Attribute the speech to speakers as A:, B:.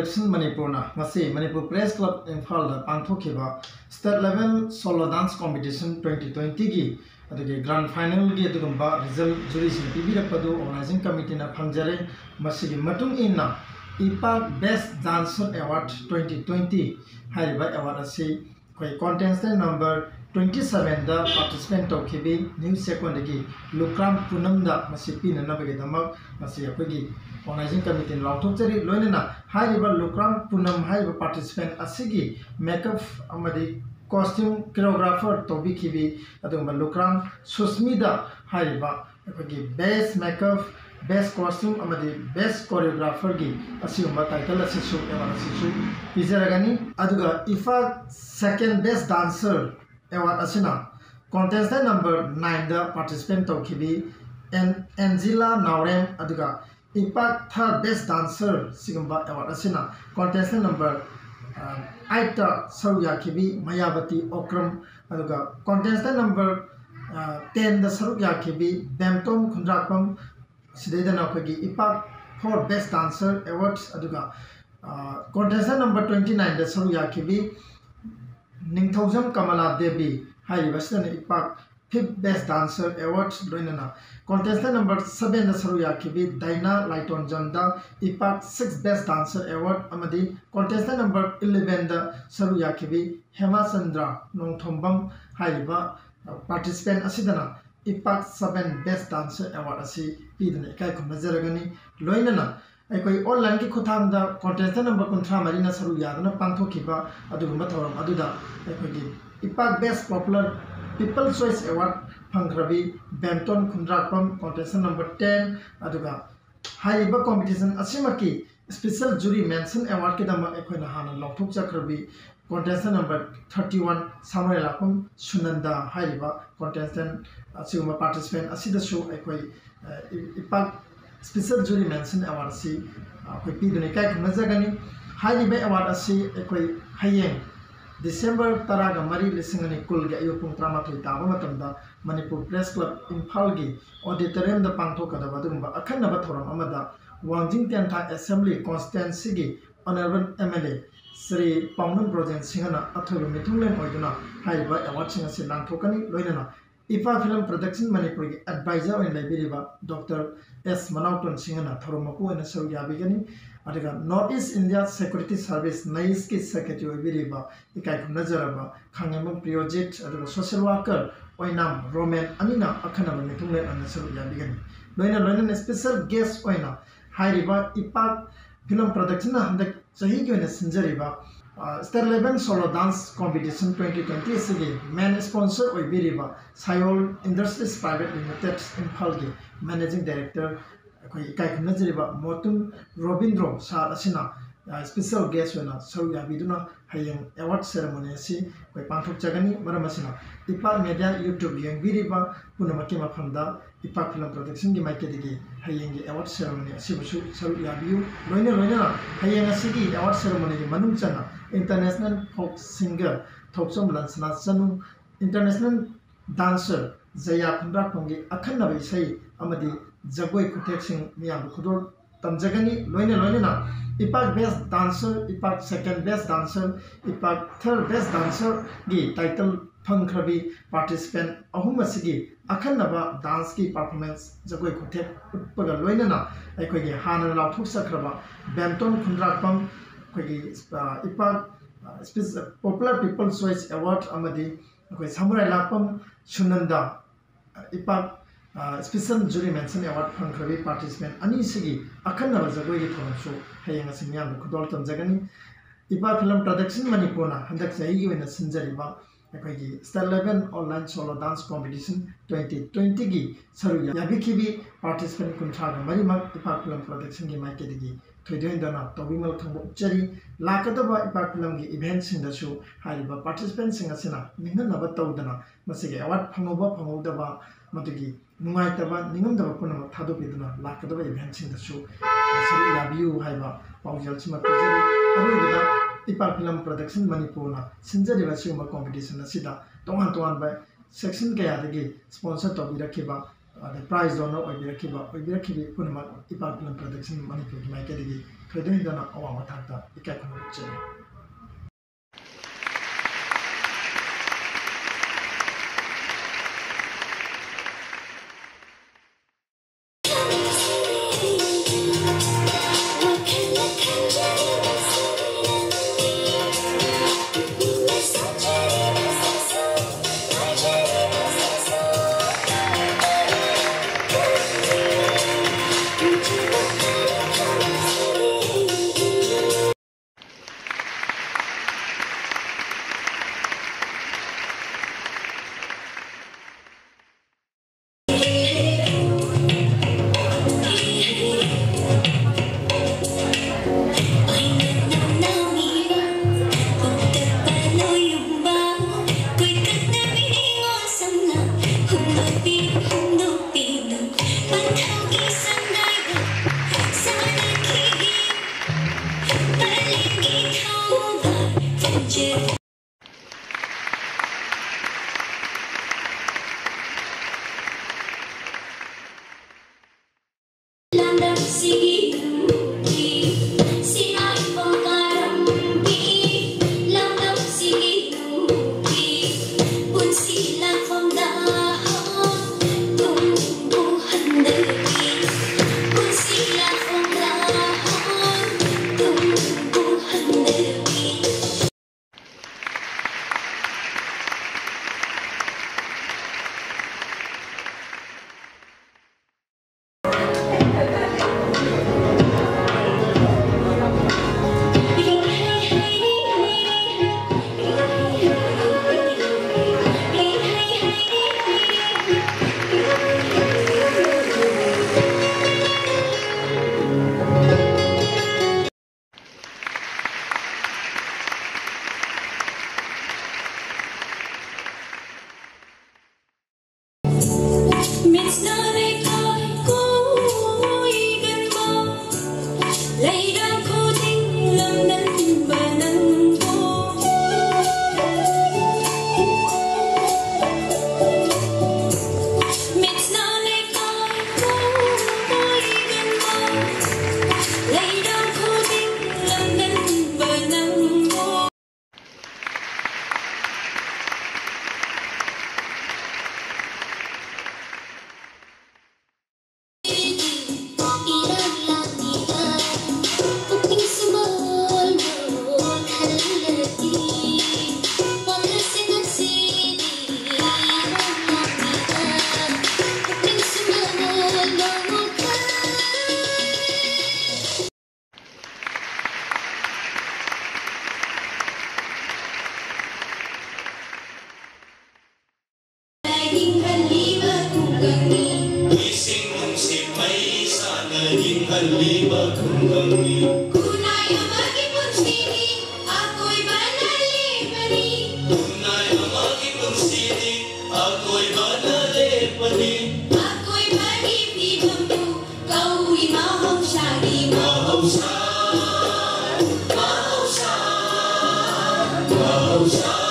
A: Production Manipurna Masi Manipur Press Club Imphal Pangthokiba State Level Solo Dance Competition 2020 gi adagi Grand Final gi adugumba result jury sin pibirapadu Organizing Committee na phangjare masigi matung inna IPAC Best Dancer Award 2020 hariba award asi koi contestant number 27 da participant tokibi new second gi Lukram Punam da masi pina nabagi damak masi apagi Organizing Committee lauthokjari loinana hariba Lukram Punam hariba participant asigi makeup amadi costume choreographer tobi kibi aduma Lukram Susmida hariba apagi best makeup best costume amadi best choreographer gi asiumba title asisu award asisu pijaragani aduga IPAC second best dancer award asina contestant number 9 da participant tokibi Angela Naurem aduga IPAC third best dancer sigumba award asina contestant number 8 da Sarukya kibi Mayavati Okram aduga contestant number 10 da Sarukya kibi Bemtom Khundrakpam sidedana khagi IPAC fourth best dancer awards aduga contestant number 29 da Sarukya kibi Ningthaujam Kamala Devi Haribasana IPAC fifth best dancer awards loinana contestant number 7 da Sarukya kibi Daina Laiton Janda IPAC sixth best dancer award amadi contestant number 11 da Sarukya kibi Hema Chandra Nongthombam hariba participant asidana IPAC 7 best dancer award asi pidana kai khumnajaragani loinana aikoi online ki khutham da contestant number 13 na Sarukya dana pangthokiba adugumba thoram aduda aikoi gi IPAC best popular people choice award phangkhrabi Bemton Khundrakpam contestant number 10 aduga haiba competition asimaki special jury mention award kidama ekoina hana lokthok chakrabi contestant number 31 Samuel Lapam Sunanda haiba contestant asuma participant asidasu ekoi IPAC special jury mention award si akoi pidune kai khunajagani haiba award asi ekoi hayeng December taraga mari lisingani kulge ayupung tramathoi taba matamda Manipur Press Club Imphal gi auditorium da pangthokada badumba akhanaba thoram amada Wangjing Tentha Assembly Constituency gi Honorable MLA Sri Paunam Projen Singhana athoru mithunglen oiduna haiba award singa se langthokani loinana IPAC Film Production Manipur gi advisor in librariba Dr. S Manauton Singhana thorumaku ena Sarukya bigani adiga North East India Security Service NICE ki secretary oibiriba ikai khunajaraba khangem project adiga social worker oinam Roman anina akhanaba mithunglen ana Sarukya bigani loina special guest oina hairiba IPAC Film Production handak sahi ki oina sinjariba State Level Solo Dance Competition 2020 sigi main sponsor oibiriba Sayol Industries Private Limited Imphal gi managing director koi kai khunajariba Motun Robindro Sar asina special guest wena Sarukya biduna hayeng award ceremony asi koi pangthok chagani maram asina IPAC media YouTube yang biriba punamaki mafamda IPAC Film Production gi maikedi hayeng gi award ceremony asi busu Sarukya biu loina hayeng asigi award ceremony gi manung chana international folk singer Thoksom Lansana Chanu international dancer Jaya Khundrakpamgi akhanna bai sai amadi jagoi kutek sing miyam khudor tamjagani loina IPAC best dancer IPAC second best dancer IPAC third best dancer gi title phangkhrabi participant ahum asigi akhanna dance ki performance jagoi kutek utpaga loina aikoi gi hana lauthuk sakraba Bemton Khundrakpam koi IPAC popular people choice award amadi koi Samurai Lapam Sunanda IPAC special jury mention award phangkhrabi participant ani sigi akhanna jagoi gi thonsu hayeng asimiya khudol tamjagani IPAC Film Production Manipurna handak sahi gi wena sinjariba ekoi gi State Level online solo dance competition 2020 gi Sarukya yabikhibi participant kunthra mari mak IPAC Film Production gi maikedi gi thoidendana tobimal thangbo chari lakadaba IPAC Film gi event singdasu hariba participant singasina ningnaba tawdana masigi award phangobdaba madugi nungaitaba ningamdaba punama thadopiduna lakadaba event singdasu Sarukya biu haiba paujal chima pijari arugida IPAC Film Production Manipurna sinjariba siguma competition asida tongan ba section kaya dagi sponsor tobirakhiba the prize donor oibirakibi punama IPAC Film Production Manipur gi maikedi थोइदोइदना अवांग थांता इकाय खम चले
B: Mahausa